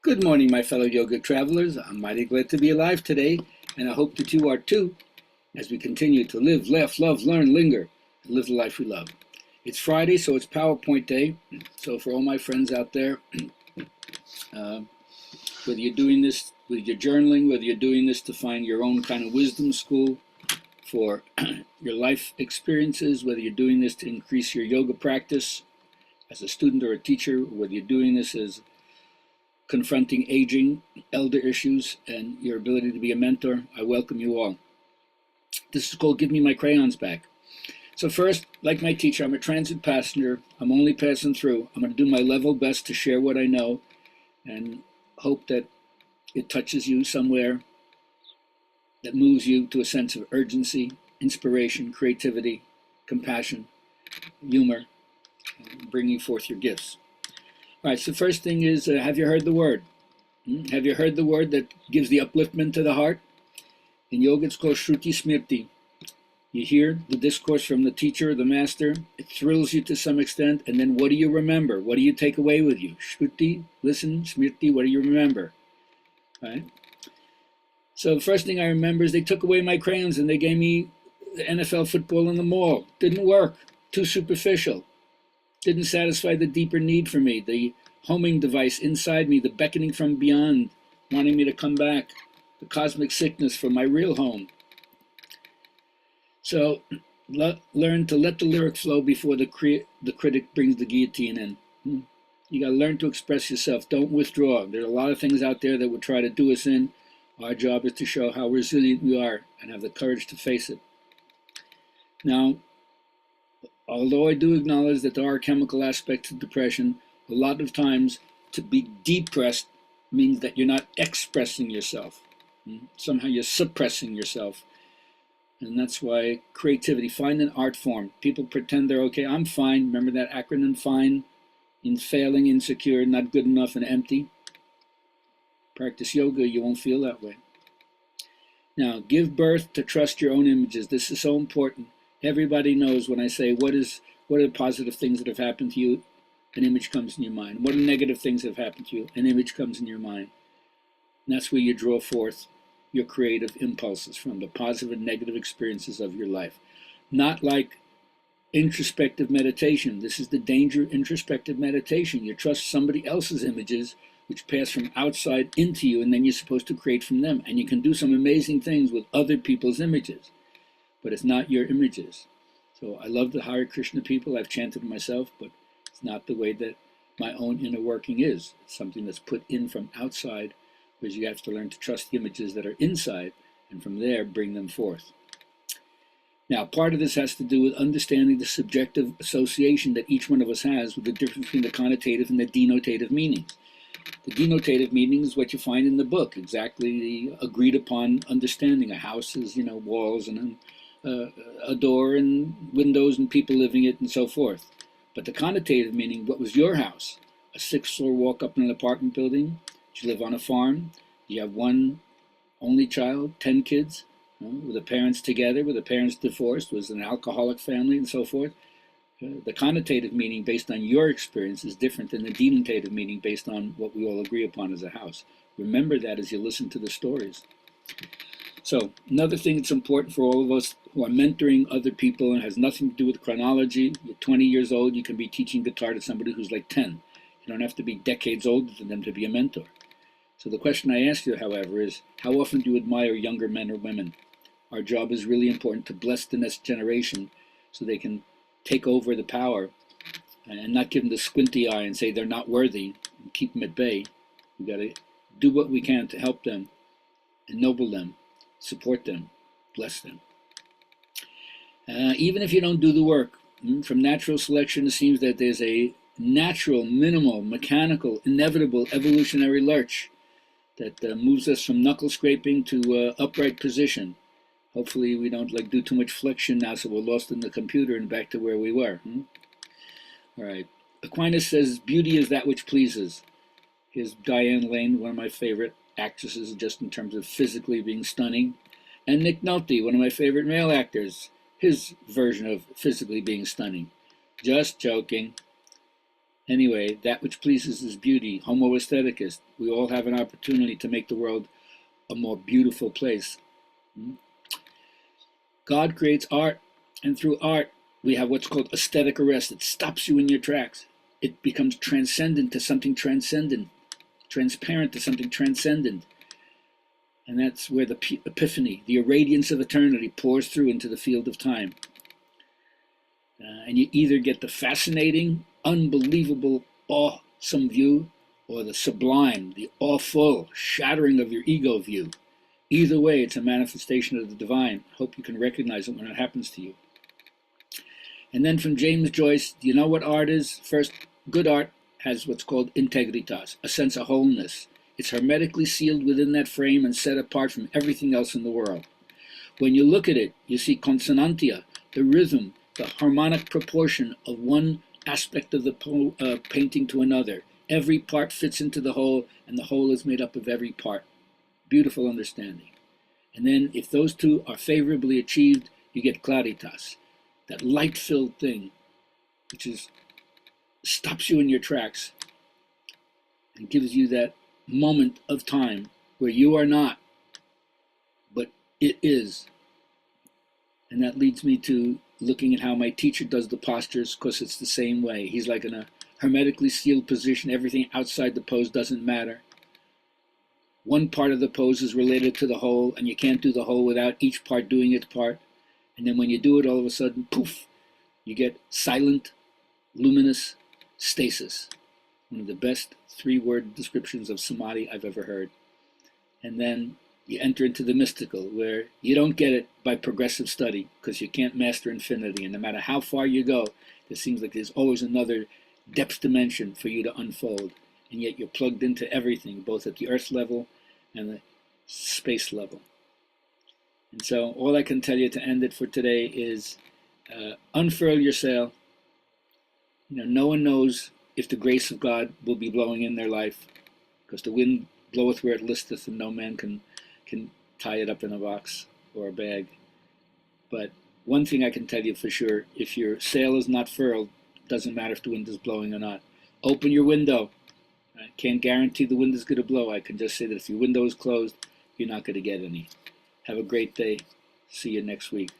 Good morning, my fellow yoga travelers. I'm mighty glad to be alive today, and I hope that you are too, as we continue to live, laugh, love, learn, linger, and live the life we love. It's Friday, so it's PowerPoint Day. So for all my friends out there, uh, whether you're doing this, whether you're journaling, whether you're doing this to find your own kind of wisdom school for your life experiences, whether you're doing this to increase your yoga practice as a student or a teacher, whether you're doing this as confronting aging, elder issues, and your ability to be a mentor, I welcome you all. This is called Give Me My Crayons Back. So first, like my teacher, I'm a transit passenger. I'm only passing through. I'm going to do my level best to share what I know and hope that it touches you somewhere, that moves you to a sense of urgency, inspiration, creativity, compassion, humor, and bringing forth your gifts. All right, so the first thing is, have you heard the word? Have you heard the word that gives the upliftment to the heart? In yoga, it's called Shruti Smriti. You hear the discourse from the teacher, the master. It thrills you to some extent. And then what do you remember? What do you take away with you? Shruti, listen, Smriti, what do you remember? All right? So the first thing I remember is they took away my crayons and they gave me the NFL football in the mall. Didn't work. Too superficial. Didn't satisfy the deeper need for me, the homing device inside me, the beckoning from beyond, wanting me to come back, the cosmic sickness for my real home. So learn to let the lyric flow before the critic brings the guillotine in. You got to learn to express yourself. Don't withdraw. There are a lot of things out there that would try to do us in. Our job is to show how resilient we are and have the courage to face it. Now, although I do acknowledge that there are chemical aspects of depression, a lot of times to be depressed means that you're not expressing yourself. Somehow you're suppressing yourself. And that's why creativity, find an art form. People pretend they're okay. I'm fine. Remember that acronym, FINE? In failing, insecure, not good enough, and empty. Practice yoga, you won't feel that way. Now, give birth to trust your own images. This is so important. Everybody knows when I say, what are the positive things that have happened to you? An image comes in your mind. What are negative things that have happened to you? An image comes in your mind. And that's where you draw forth your creative impulses from, the positive and negative experiences of your life. Not like introspective meditation. This is the danger of introspective meditation. You trust somebody else's images, which pass from outside into you, and then you're supposed to create from them. And you can do some amazing things with other people's images, but it's not your images. So I love the Hare Krishna people. I've chanted myself, but it's not the way that my own inner working is. It's something that's put in from outside, because you have to learn to trust the images that are inside, and from there bring them forth. Now, part of this has to do with understanding the subjective association that each one of us has with the difference between the connotative and the denotative meanings. The denotative meaning is what you find in the book, exactly the agreed upon understanding. A house is, walls and a door and windows and people living it and so forth. But the connotative meaning, what was your house? A 6th floor walk up in an apartment building? Did you live on a farm? Do you have one only child, 10 kids? Were the parents together? Were the parents divorced? Was it an alcoholic family and so forth? The connotative meaning based on your experience is different than the denotative meaning based on what we all agree upon as a house. Remember that as you listen to the stories. So another thing that's important for all of us who are mentoring other people and has nothing to do with chronology. You're 20 years old, you can be teaching guitar to somebody who's like 10. You don't have to be decades older than them to be a mentor. So the question I ask you, however, is how often do you admire younger men or women? Our job is really important to bless the next generation so they can take over the power and not give them the squinty eye and say they're not worthy and keep them at bay. We've got to do what we can to help them, ennoble them, support them, bless them. Even if you don't do the work, from natural selection, it seems that there's a natural, minimal, mechanical, inevitable evolutionary lurch that moves us from knuckle scraping to upright position. Hopefully we don't do too much flexion now so we're lost in the computer and back to where we were. All right. Aquinas says, beauty is that which pleases. Here's Diane Lane, one of my favorite actresses just in terms of physically being stunning. And Nick Nolte, one of my favorite male actors, his version of physically being stunning. Just joking. Anyway, that which pleases is beauty, homo aestheticus. We all have an opportunity to make the world a more beautiful place. God creates art, and through art, we have what's called aesthetic arrest. It stops you in your tracks. It becomes transcendent to something transcendent, transparent to something transcendent. And that's where the epiphany, the irradiance of eternity, pours through into the field of time. And you either get the fascinating, unbelievable, awesome view, or the sublime, the awful, shattering of your ego view. Either way, it's a manifestation of the divine. Hope you can recognize it when it happens to you. And then from James Joyce, do you know what art is? First, good art has what's called integritas, a sense of wholeness. It's hermetically sealed within that frame and set apart from everything else in the world. When you look at it, you see consonantia, the rhythm, the harmonic proportion of one aspect of the painting to another. Every part fits into the whole, and the whole is made up of every part. Beautiful understanding. And then if those two are favorably achieved, you get claritas, that light-filled thing, which stops you in your tracks and gives you that moment of time where you are not, but it is. And that leads me to looking at how my teacher does the postures, because it's the same way. He's like in a hermetically sealed position. Everything outside the pose doesn't matter. One part of the pose is related to the whole, and you can't do the whole without each part doing its part. And then when you do it, all of a sudden, poof, you get silent, luminous stasis. One of the best 3-word descriptions of samadhi I've ever heard. And then you enter into the mystical, where you don't get it by progressive study, because you can't master infinity. And no matter how far you go, it seems like there's always another depth dimension for you to unfold. And yet you're plugged into everything, both at the earth level and the space level. And so all I can tell you to end it for today is unfurl your sail. No one knows if the grace of God will be blowing in their life, because the wind bloweth where it listeth, and no man can tie it up in a box or a bag. But one thing I can tell you for sure, if your sail is not furled, it doesn't matter if the wind is blowing or not. Open your window. I can't guarantee the wind is going to blow. I can just say that if your window is closed, you're not going to get any. Have a great day. See you next week.